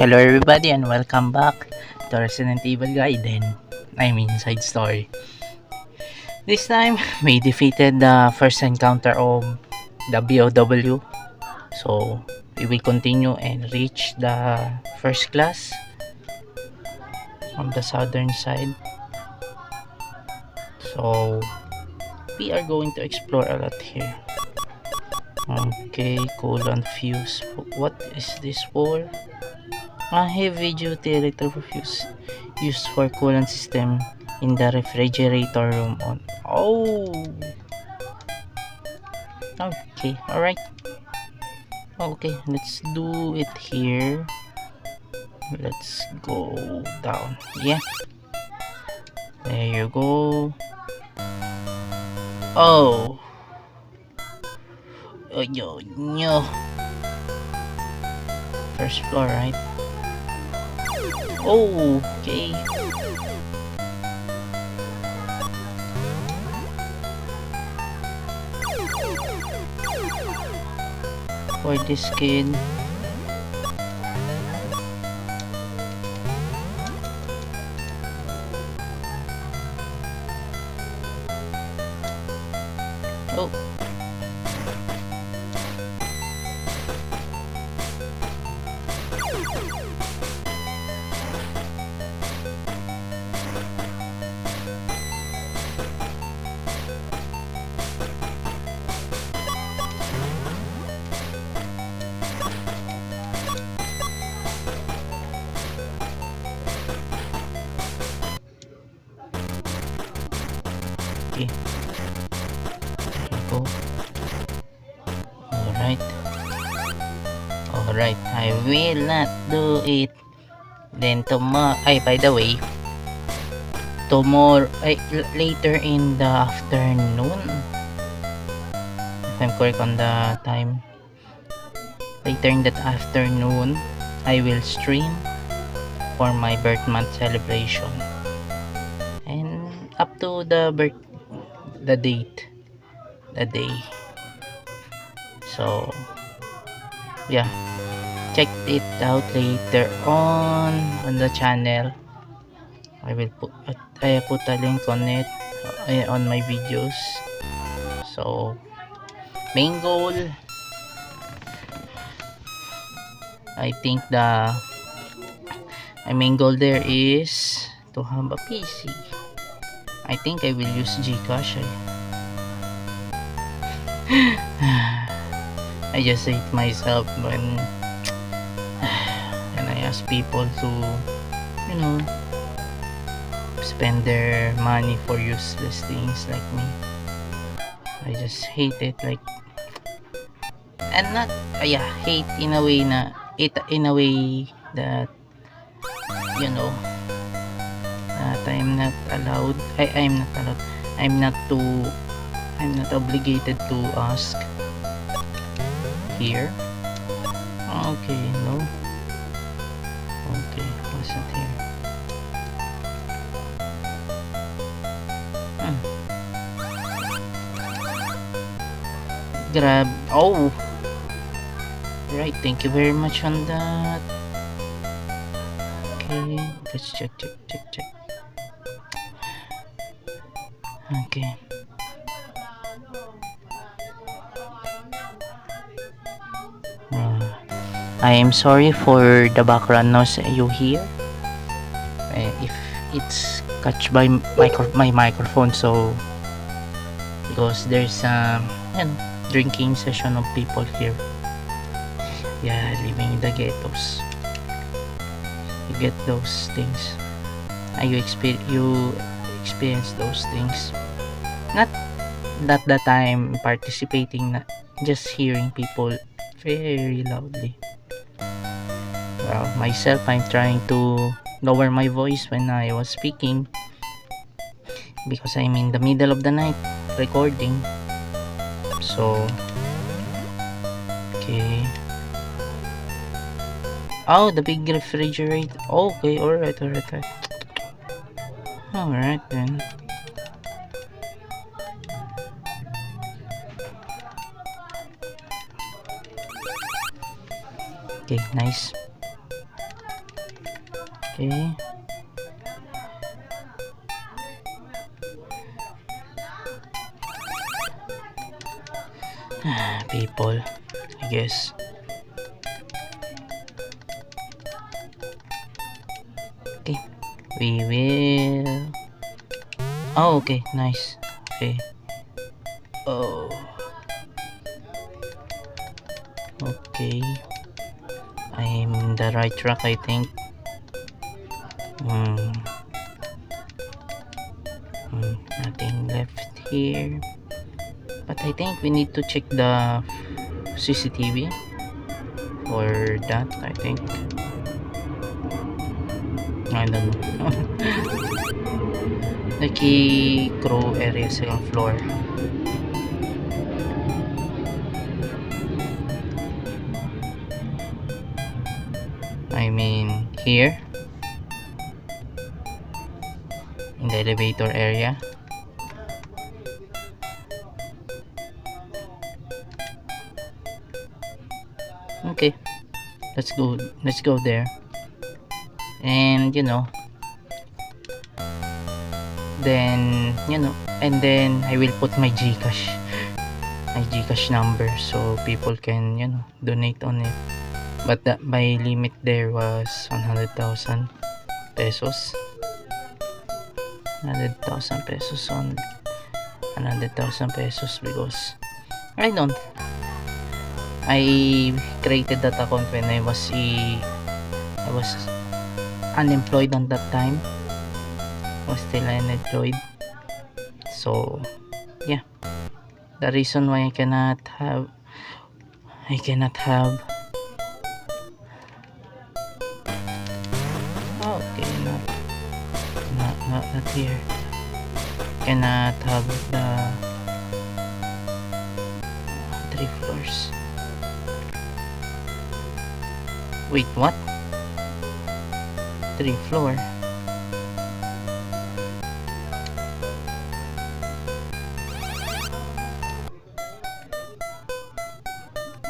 Hello everybody and welcome back to Resident Evil Gaiden. Side story. This time, we defeated the first encounter of the BOW. So, we will continue and reach the first class from the southern side. So, we are going to explore a lot here. Okay, coolant fuse. What is this for? A heavy duty electrical fuse used for coolant system in the refrigerator room on. Oh, okay, alright. Okay, let's do it here. Let's go down. Yeah, there you go. Oh, no. First floor, right? Oh, okay. For this kid. Oh. Okay. There you go. Alright, I will not do it. Then tomorrow, by the way, later in the afternoon, if I'm correct on the time, later in that afternoon, I will stream for my birth month celebration. And up to the date, the day. So, yeah, check it out later on the channel. I will put a link on it on my videos. So, main goal, I think my main goal there is to have a PC. I think I will use Gcash. I just hate myself when I ask people to, spend their money for useless things like me. I just hate it, like, and not hate in a way that that I'm not allowed. I'm not obligated to ask here. Okay, no. Okay, wasn't here. Grab. Oh, right. Thank you very much on that. Okay, let's check. Okay. I am sorry for the background noise you hear. If it's catch by my microphone, so because there's drinking session of people here. Yeah, living in the ghettos. You get those things. You experience those things. Not that I'm participating, just hearing people very loudly. Well, myself, I'm trying to lower my voice when I was speaking because I'm in the middle of the night recording. So, okay. Oh, the big refrigerator. Okay, alright. Alright then. Okay, nice. Okay. People, I guess. Okay, we will. Oh, okay, nice. Okay. Oh, okay. I'm in the right track, I think. Nothing left here. But I think we need to check the CCTV for that, I think. I don't know. The key crew area, second floor. I mean here in the elevator area. Okay, let's go there. And and then I will put my Gcash number so people can donate on it. But my limit there was 100,000 pesos. 100,000 pesos on 100,000 pesos because I created that account when I was unemployed on that time. I was still unemployed. So yeah, the reason why I cannot have okay, not here. Cannot have the 3 floors. Wait, what? 3 floor?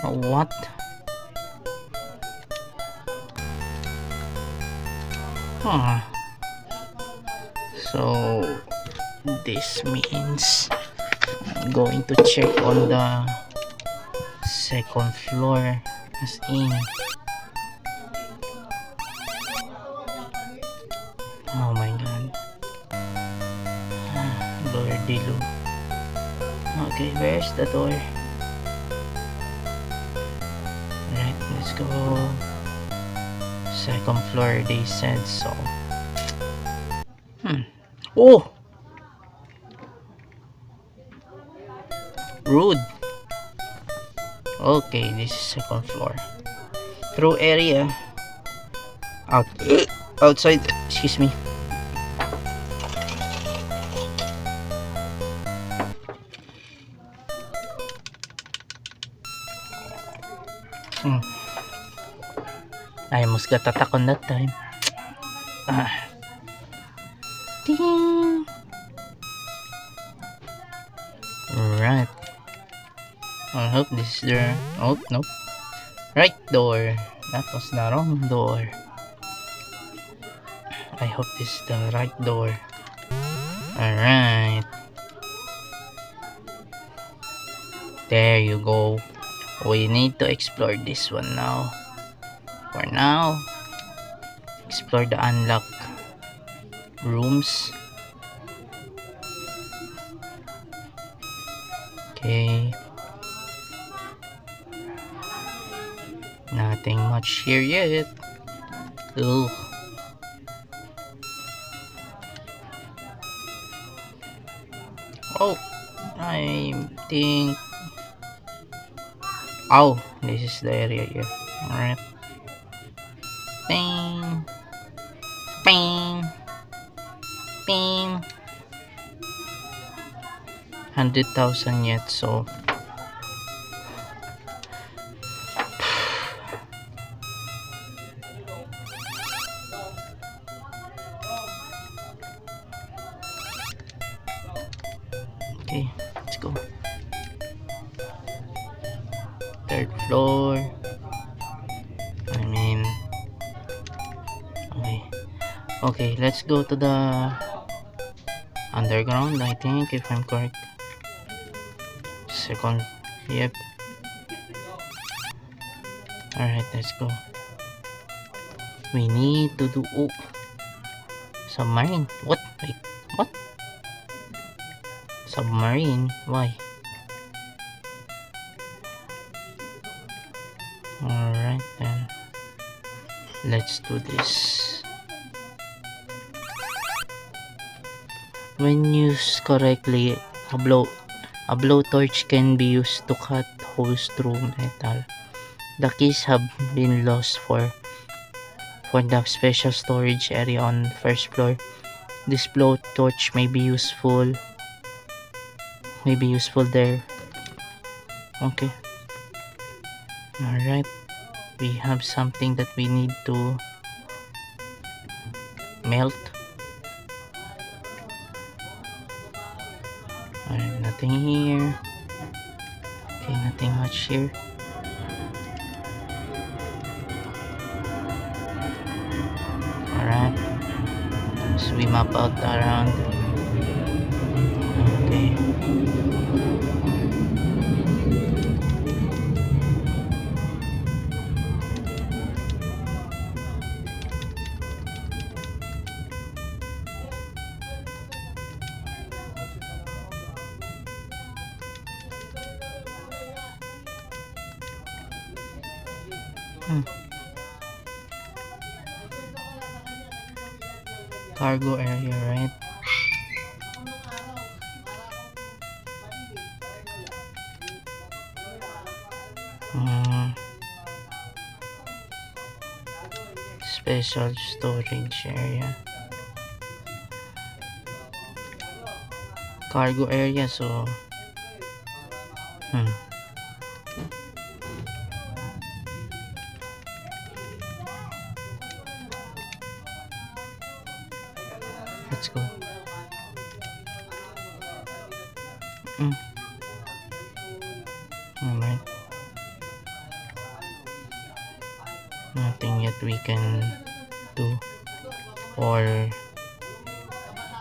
What? So this means I'm going to check on the second floor, as in oh my god, Lordy. Okay, where's the door? Alright, let's go. Second floor, they said so. Oh, rude. Okay, this is second floor. Crew area. Outside. Excuse me. I almost got attacked on that time. Ding. Right. I hope this is the... Oh, nope. Right door. That was the wrong door. I hope this is the right door. Alright. There you go. We need to explore this one now. For now, explore the unlocked rooms. Okay. Nothing much here yet. Ugh. Oh, I think... Oh, this is the area here. Alright. Bing. Bing. Bing. 100,000 yet, so... Okay, let's go. Third floor. Okay. Okay, let's go to the underground, I think, if I'm correct. Second, yep. Alright, let's go. We need to do, oh, submarine. What? Wait, what? Submarine? Why? Alright then. Let's do this. When used correctly, a blowtorch can be used to cut holes through metal. The keys have been lost for the special storage area on first floor. This blowtorch may be useful there. Okay. Alright. We have something that we need to melt. Alright, nothing here. Okay, nothing much here. Alright. So we map out around. Okay. Cargo area, right? Special storage area. Cargo area, so let's go. Alright. Nothing yet we can do, or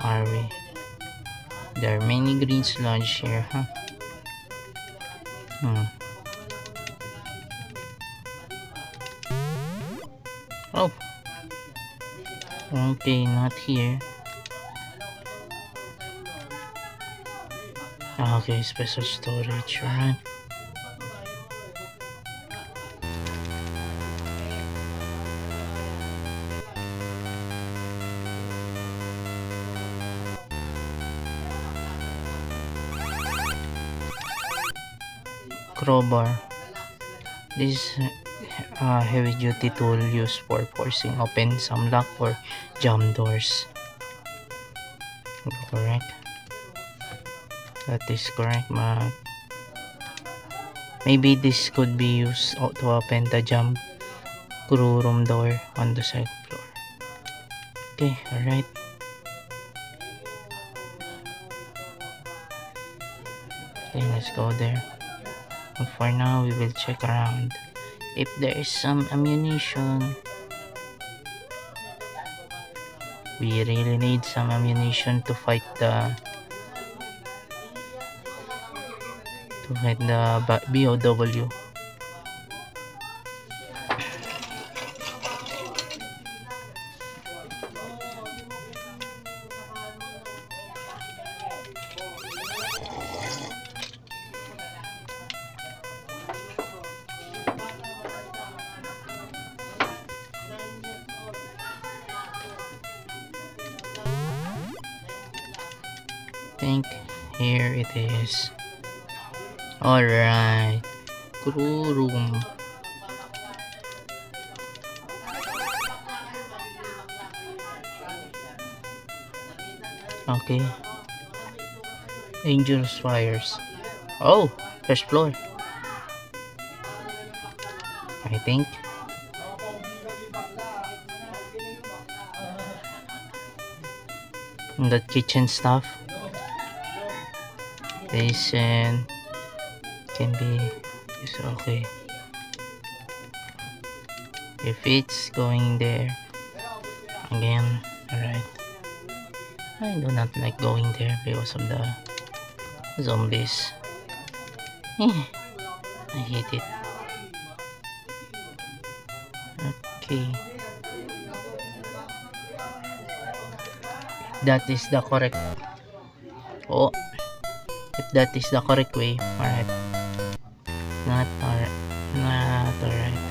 are we? There are many green sludge here, huh? Oh, okay, not here. Okay, special storage, right? Crowbar. This heavy duty tool used for forcing open some lock or jam doors. Correct. That is correct. Maybe this could be used to open the jam crew room door on the second floor. Okay, alright. Okay, let's go there. But for now, we will check around if there is some ammunition. We really need some ammunition to fight the BOW. Think here it is. Alright, crew room. Okay, dangerous fires. Oh, first floor, I think. The kitchen stuff. Basin can be used. Okay, if it's going there again, Alright. I do not like going there because of the zombies. I hate it. Okay. That is the correct. Oh, if that is the correct way, alright. Not alright,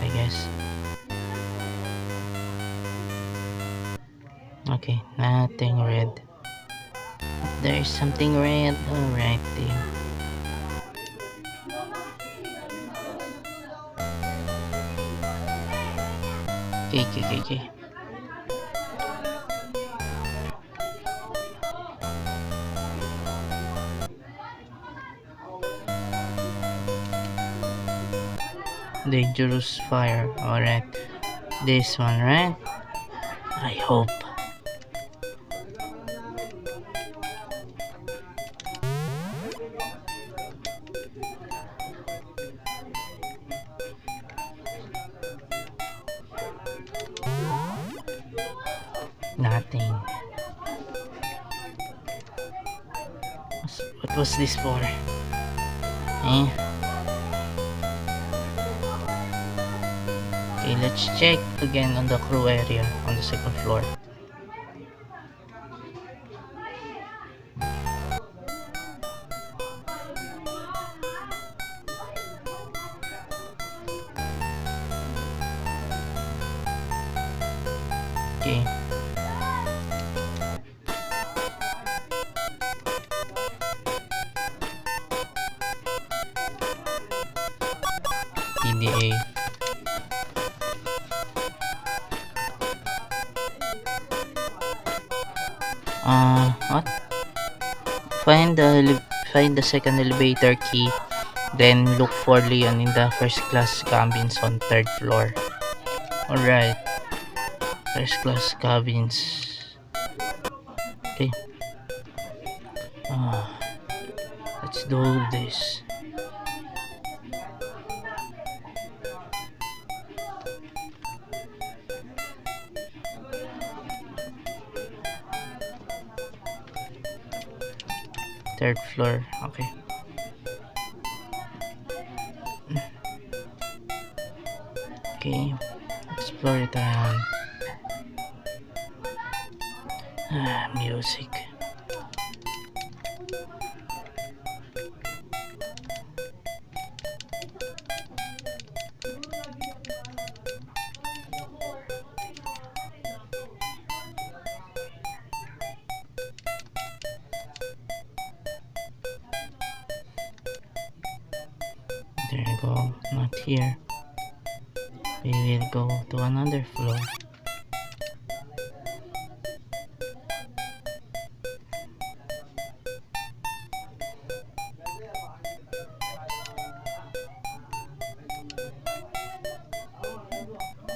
I guess. Okay, nothing red. There is something red. Alright then. Okay. Dangerous fire. Alright. This one, right? I hope. Nothing. What was this for? Okay, let's check again on the crew area on the second floor. Okay. PDA. What? Find the second elevator key, then look for Leon in the first class cabins on 3rd floor. Alright. First class cabins. Okay. Let's do this. Third floor. Okay. Okay. Explore it around. Music. There you go. Not here. We will go to another floor.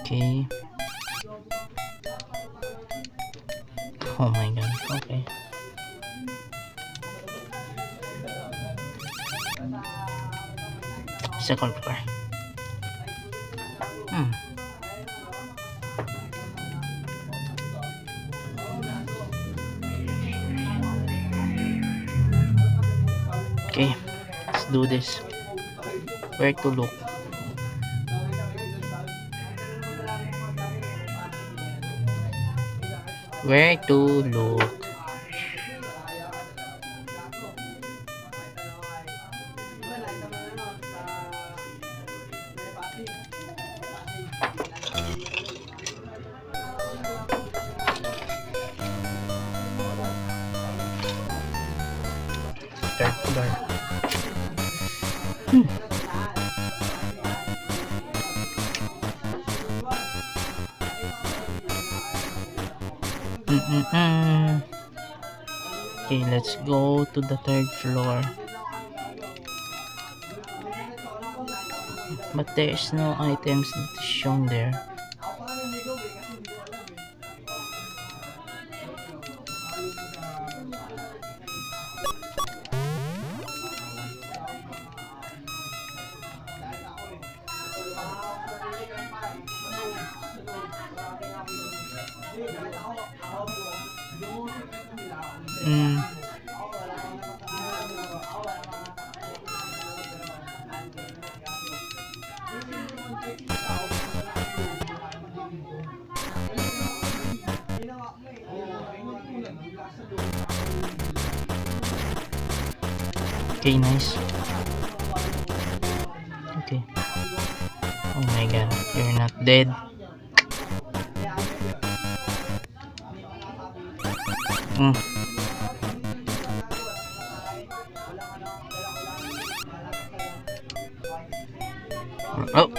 Okay. Oh my god. Okay. Second floor. Okay, let's do this. Where to look? Where to look? Third floor. Okay, let's go to the 3rd floor. But there is no items shown there. Mm. Okay, nice. Okay. Oh my god, you're not dead. Mm. Oh.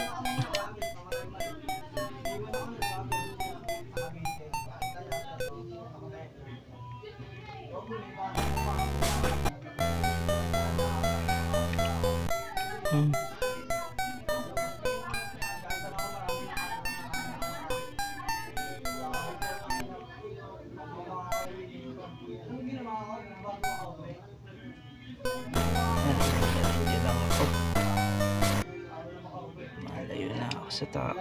Mm. Hindi lang ako. Malayo na ako sa tao.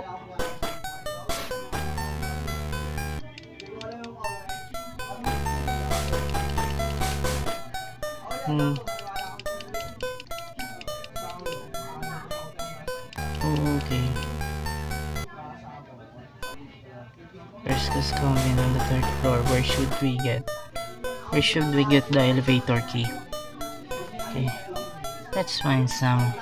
Hmm. Okay. First class coming on the third floor. Where should we get? Where should we get the elevator key? Okay. Let's find some.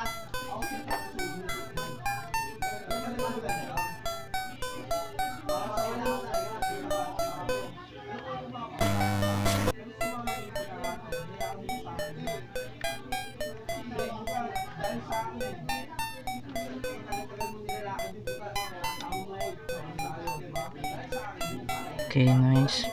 Okay, nice.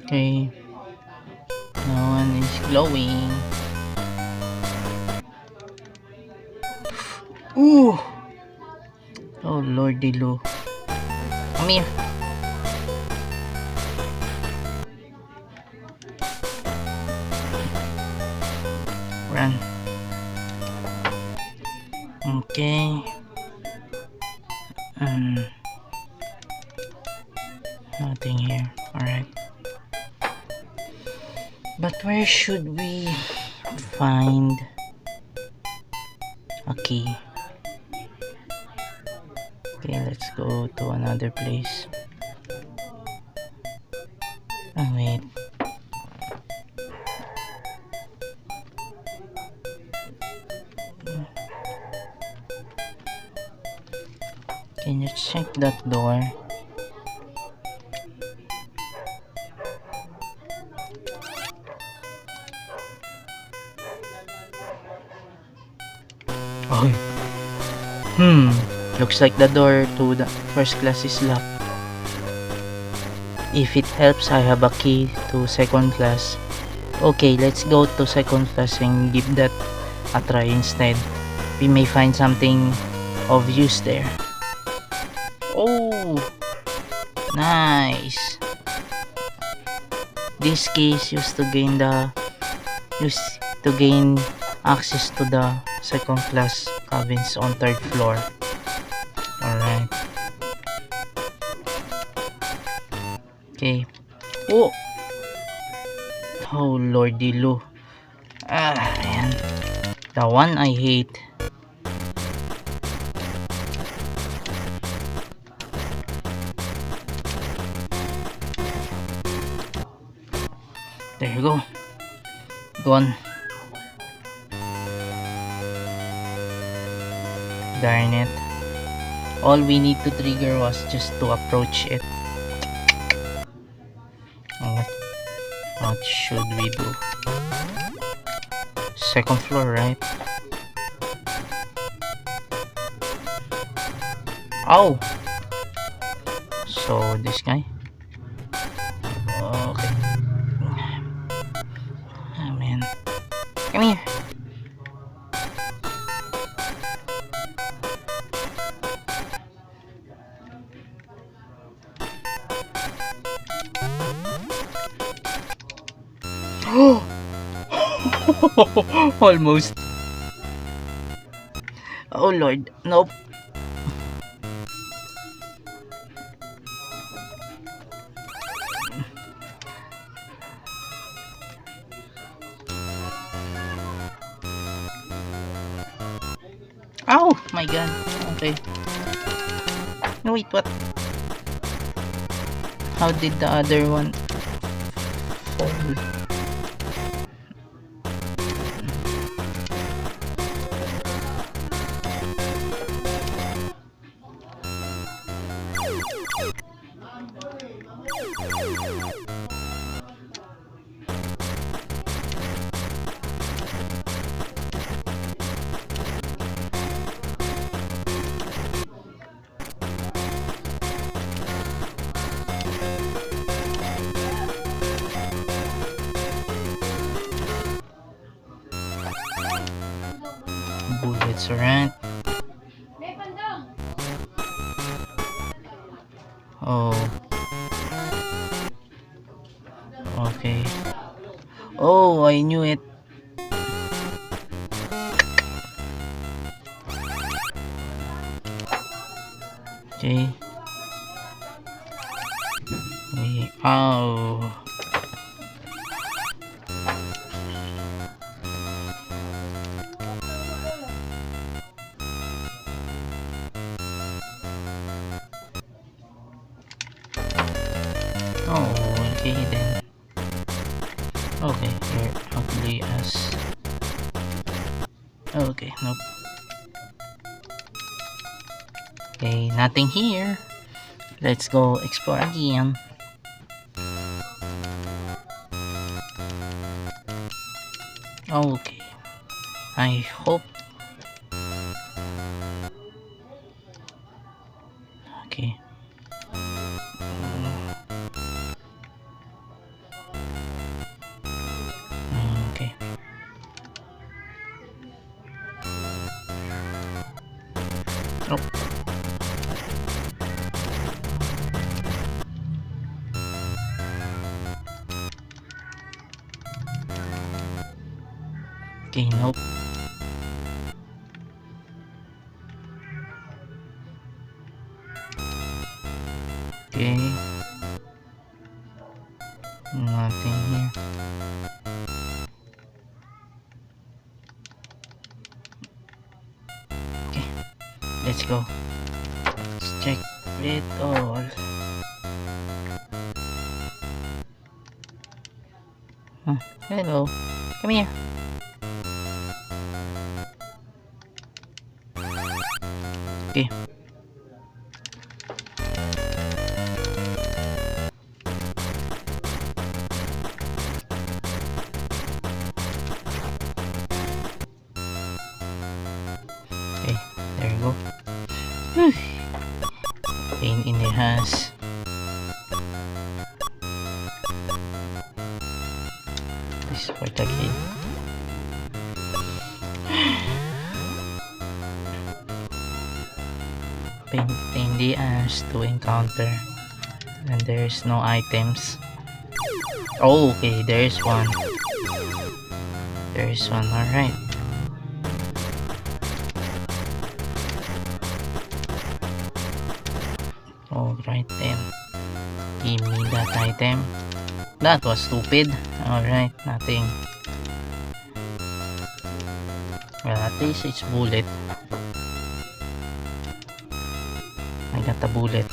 Okay. No one is glowing. Ooh! Oh lordy lo. Come here. Run. Okay. Nothing here. Alright. But where should we find a key? Okay, let's go to another place. Oh, wait. Can you check that door? Oh. Looks like the door to the first class is locked. If it helps, I have a key to second class. Okay, let's go to second class and give that a try instead. We may find something of use there. Oh, nice. This key is used to gain access to the second class cabins on third floor. Alright. Okay. Oh! Oh lordy lo. Ayan. The one I hate. There you go. Gone. Darn it. All we need to trigger was just to approach it. What should we do? Second floor, right? Oh! So, this guy? Almost. Oh Lord, nope. Oh my god. Okay. No, wait, what? How did the other one fall? Bullets, alright. Oh. Okay. Oh, I knew it. Okay. Oh. Oh, okay then. Okay, here, ugly as. Okay, nope. Okay, nothing here. Let's go explore again. Okay. I hope. Okay. Okay. Oh. Okay, nope. Okay. Nothing here. Okay. Let's go. Let's check it all. Huh. Hello. Come here. Okay. Okay, there you go. Pain in the ass. This is for the kid. Pain in the ass to encounter. And there's no items. Oh, okay, there's one. There's one, alright. Alright then. Give me that item. That was stupid. Alright, nothing. Well, at least it's bullet. I got a bullet.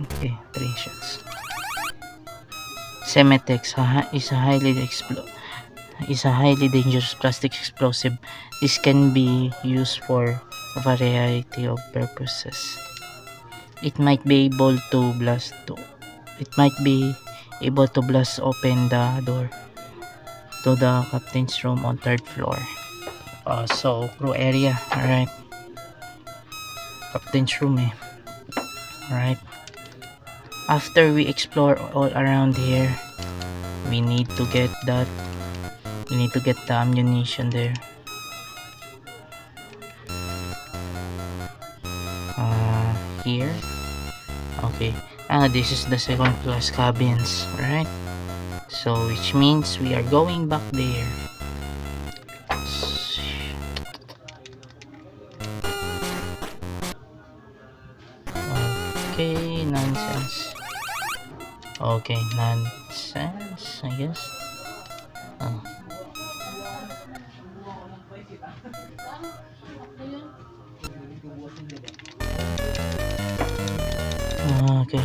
Okay, 3 shots. Cemetex is a highly dangerous plastic explosive. This can be used for a variety of purposes. It might be able to blast open the door to the captain's room on 3rd floor. So crew area, alright. Captain's room alright. After we explore all around here, we need to get that We need to get the ammunition there. Here. Okay. This is the second class cabins. Alright. So, which means we are going back there. Okay, nonsense. Okay, nonsense, I guess. Okay.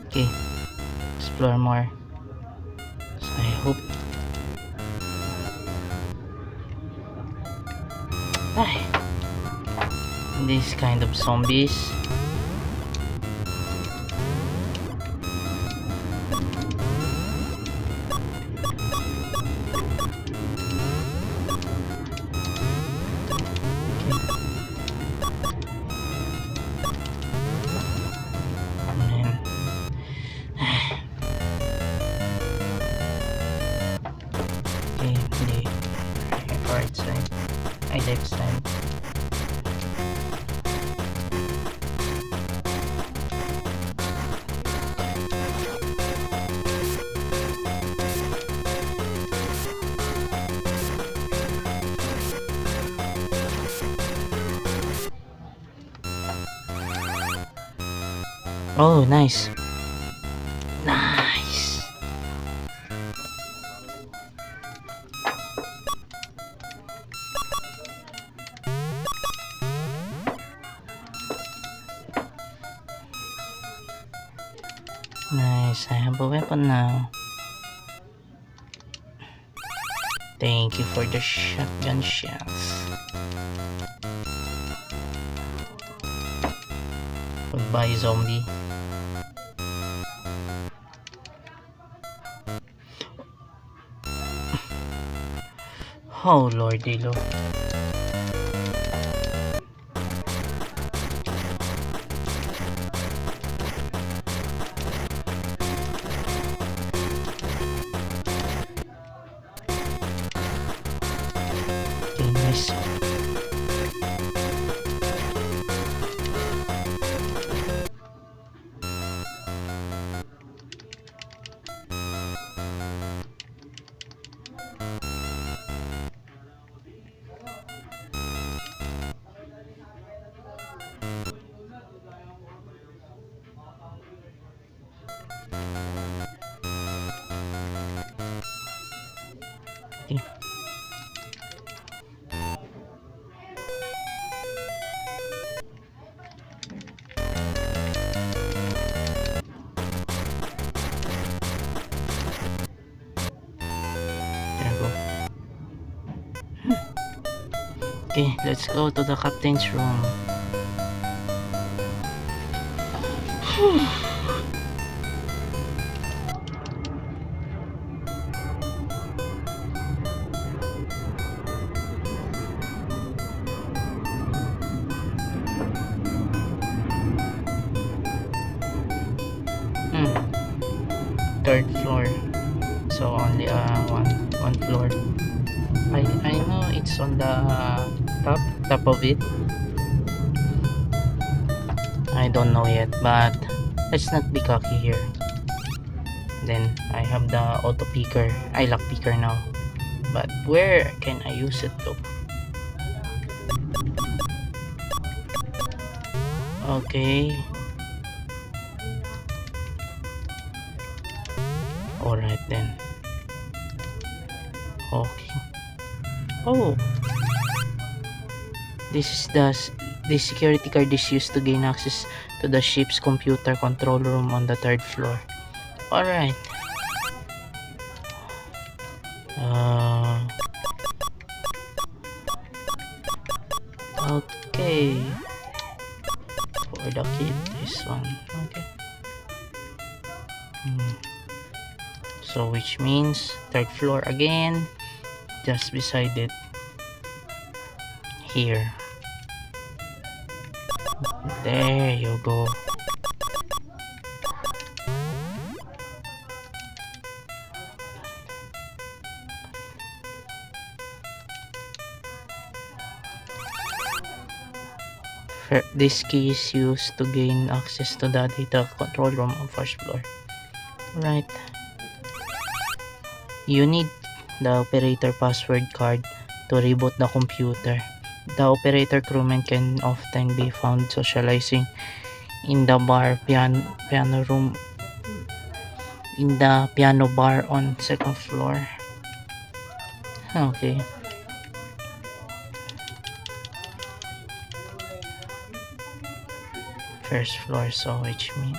Okay. Explore more. So I hope. These kind of zombies. Right side. Left side. Oh, nice. Nice. Nice, I have a weapon now. Thank you for the shotgun shells. Goodbye, zombie. Oh, lordy lord. Okay, nice. Okay. Okay, let's go to the captain's room. Third floor, so only one floor. I know it's on the top of it. I don't know yet, but let's not be cocky here. Then I have the auto picker. I lock picker now, but where can I use it though? Okay. Alright then. Okay. Oh, this security card is used to gain access to the ship's computer control room on the third floor. Alright. Okay. For the kid, this one. Okay. So which means third floor again, just beside it. here. There you go. This key is used to gain access to the data control room on first floor. Right. You need the operator password card to reboot the computer. The operator crewman can often be found socializing in the piano room, in the piano bar on second floor. Okay. First floor, so which means,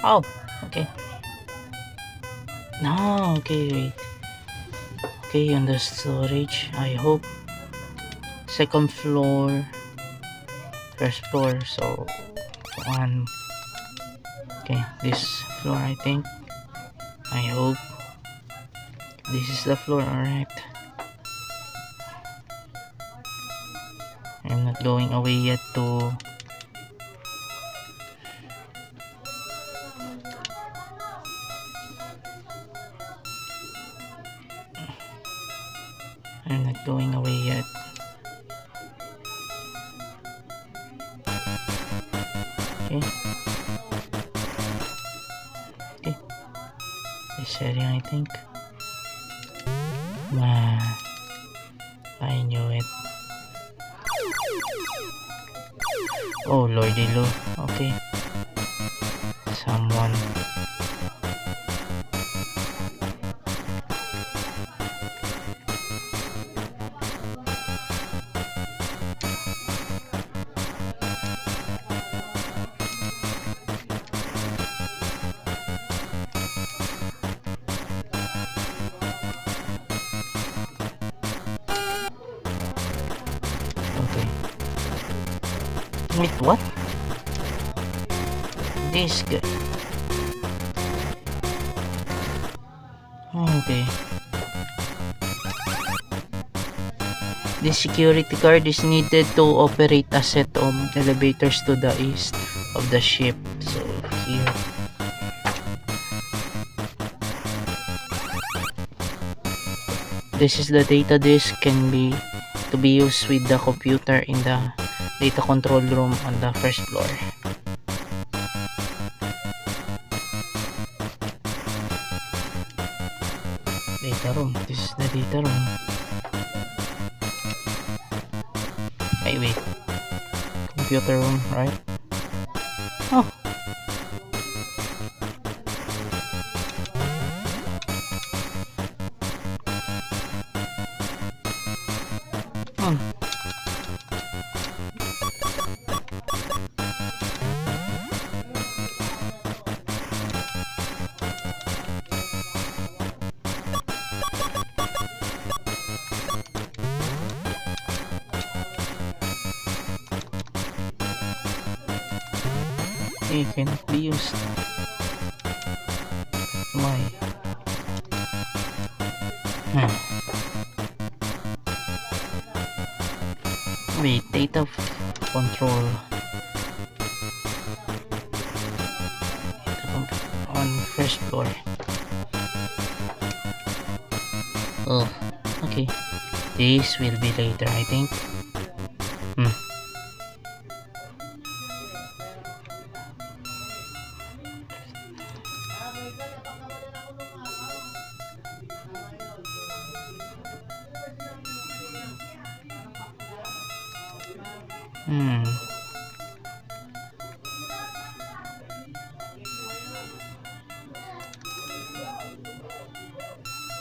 oh, okay. No, okay, wait. Okay, on the storage, I hope. Second floor, first floor, so one. Okay, this floor, I think. I hope this is the floor. Alright, I'm not going away yet to I'm not going away yet. Okay. Okay. This area, I think. I knew it. Oh, lordy lo. Okay. Someone. Okay. Wait, what? This guy. Okay. The security card is needed to operate a set of elevators to the east of the ship. So here. This is the data disk can be to be used with the computer in the data control room on the first floor. Data room. This is the data room. Hey, wait. Computer room, right? Oh. It cannot be used. Why? Wait, data control. On first floor. Oh, okay. This will be later, I think.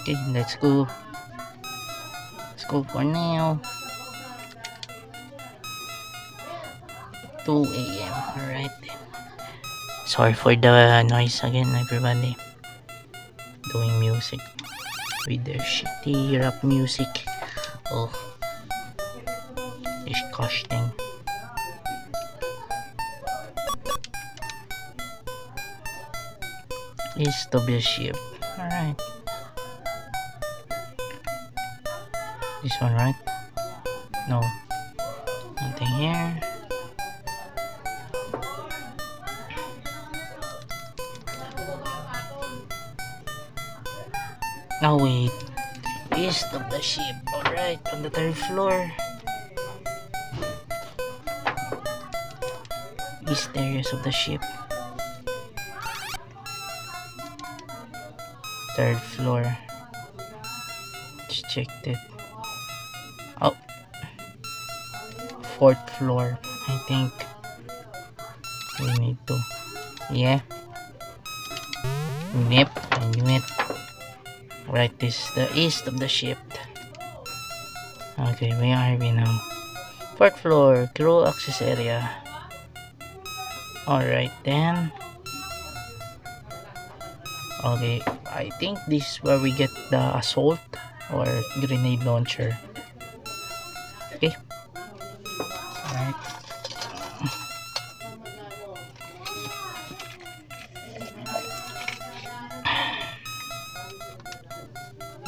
Okay, let's go. Let's go for now. 2 a.m. Alright. Sorry for the noise again, everybody. Doing music with their shitty rap music. Oh, disgusting. Is to be a ship. Alright. This one, right? No, nothing here. Now wait, east of the ship. Alright, on the third floor. East areas of the ship. Third floor. Just checked it. Oh, fourth floor. I think we need to. Yeah. Yep, I knew it. Right, this is the east of the ship. Okay, where are we now? Fourth floor, crew access area. Alright then. Okay, I think this is where we get the assault or grenade launcher. Okay. Alright.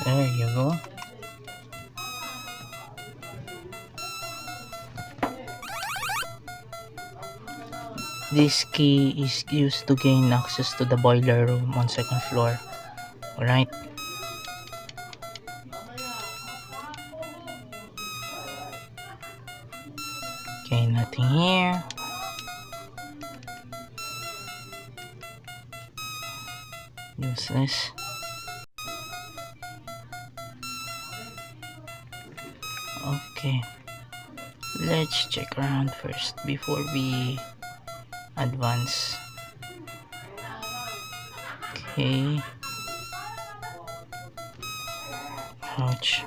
There you go. This key is used to gain access to the boiler room on second floor. Alright. Okay, nothing here. Useless. Okay. Let's check around first before we advance. Okay. Ouch.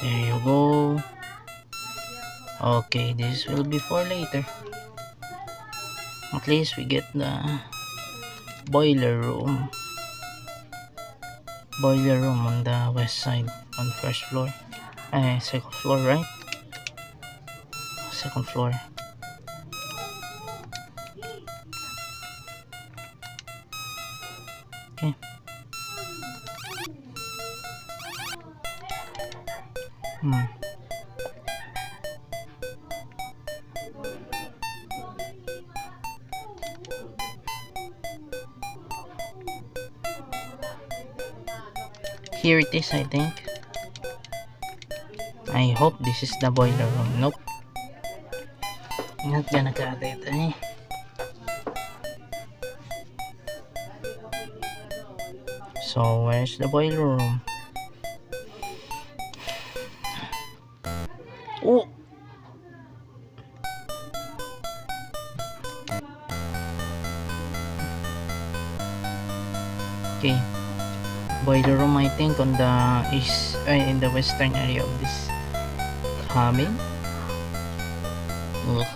There you go. Okay, this will be for later. At least we get the boiler room. Boiler room on the west side, on first floor. Second floor, right? Second floor. Okay. Here it is, I think. I hope this is the boiler room. Nope. Not gonna cut it, eh? So, where's the boiler room? Oh! Okay. Boiler room, I think, on the east, in the western area of this cabin. Ugh.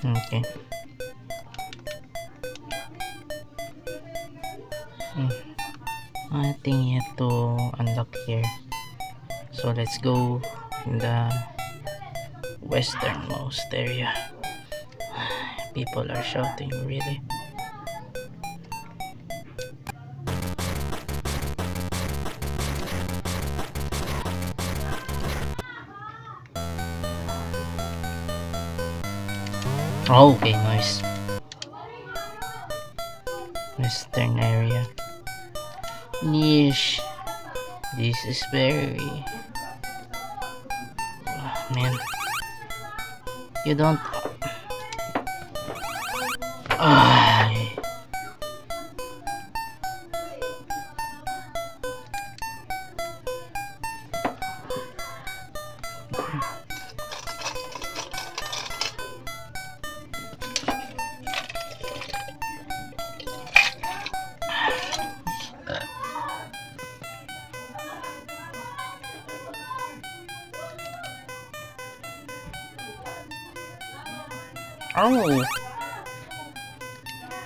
Okay. Nothing yet to unlock here. So let's go in the westernmost area. People are shouting, really. Oh, okay, nice. Western area. Yeesh. This is very... man. You don't... Ay. Oh!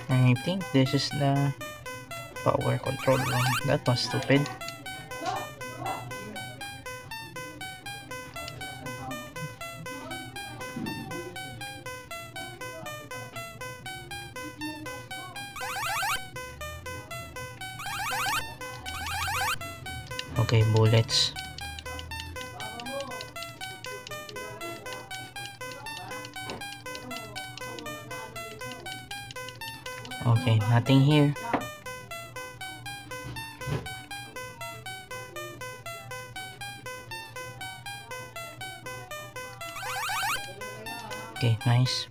I think this is the power control room. That was stupid. Okay, bullets. Okay, nothing here. Okay, nice.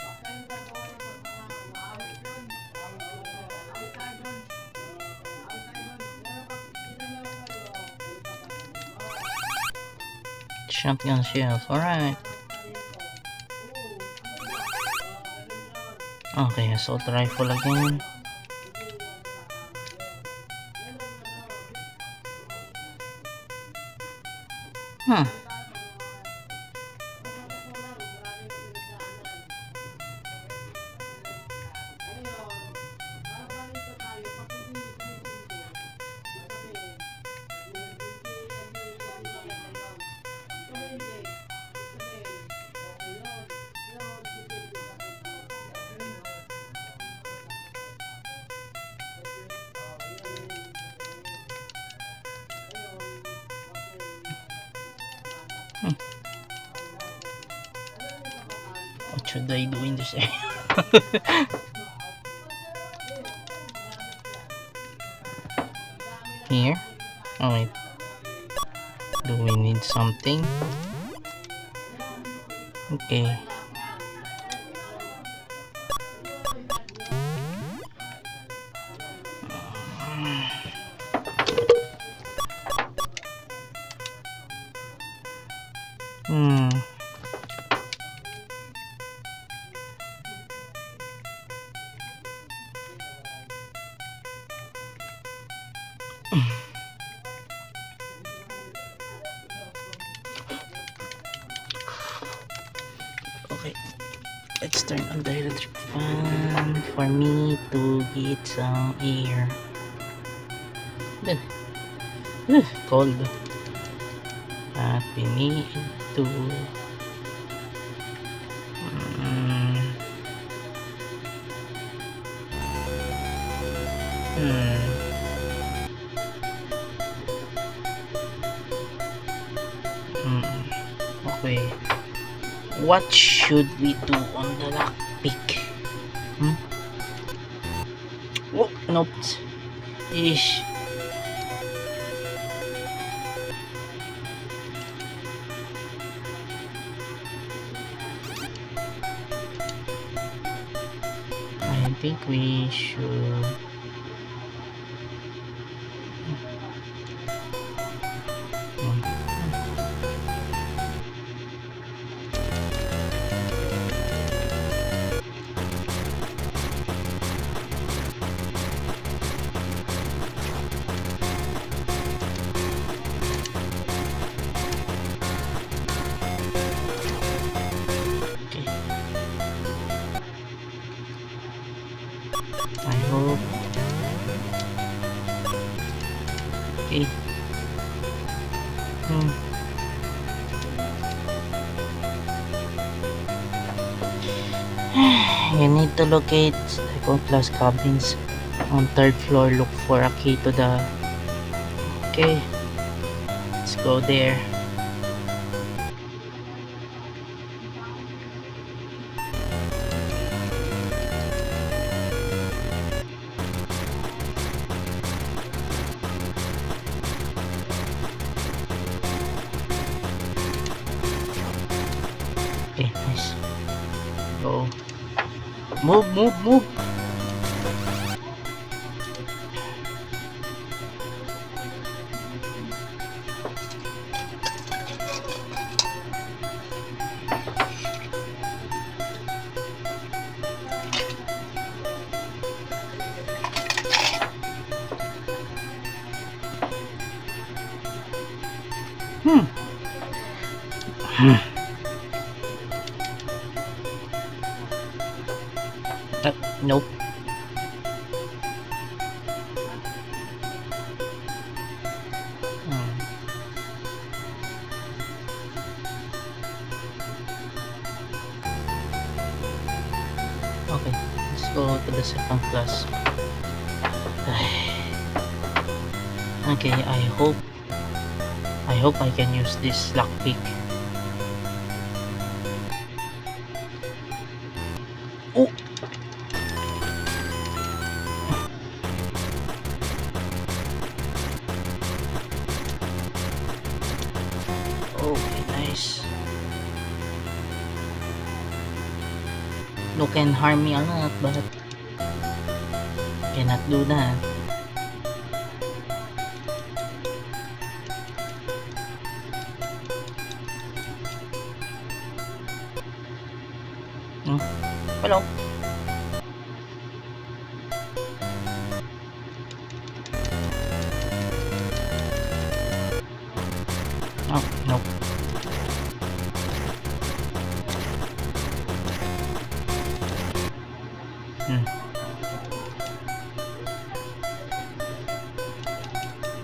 Shotgun shells, alright. Okay, assault rifle again. Hmm. What should I do in this area? Here? Oh wait. Do we need something? Okay. Hmm. Okay, let's turn on the electric fan for me to get some air. Cold. But we need to mm, okay. What should we do on the lockpick? Oh, nope. Ish. I think we should. I hope. Okay. You need to locate second class cabins on third floor. Look for a key to the. Okay. Let's go there. Okay, nice. Go. Move, move, move. Nope. Okay, let's go to the second class. Okay, I hope I hope I can use this lockpick. Oh! Okay, nice. No can harm me a lot, but cannot do that. Hello. Oh, no.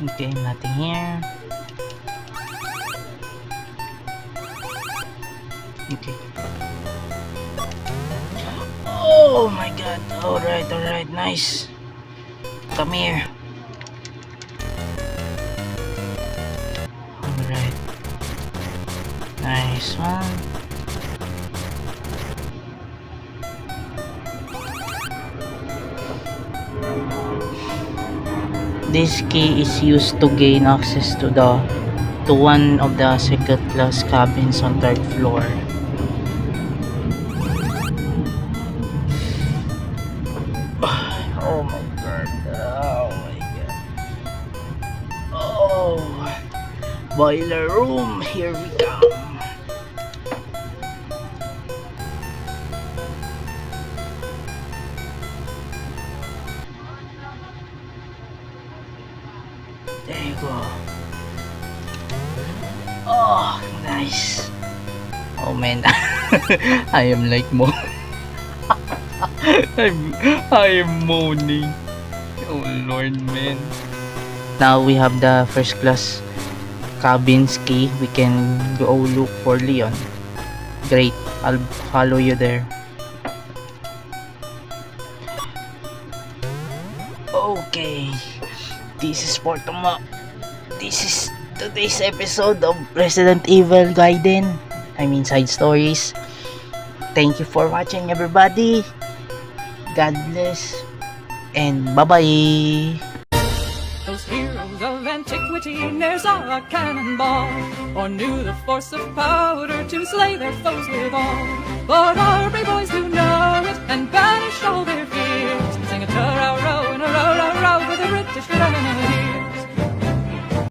Okay, nothing here. Okay. Oh my god. Alright, nice. Come here. Alright. Nice one. This key is used to gain access to one of the second class cabins on third floor. Oh my god. Oh my god. Oh, boiler room, here we come. There you go. Oh, nice. Oh man, I am like I am moaning. Oh lord, man. Now we have the first class cabins key. We can go look for Leon. Great, I'll follow you there. Okay, this is for tomorrow. This is today's episode of Resident Evil Gaiden. I mean side stories. Thank you for watching, everybody. God bless and bye bye. Those heroes of antiquity ne'er saw a cannonball, or knew the force of powder to slay their foes withal. But our brave boys do know it and banish all their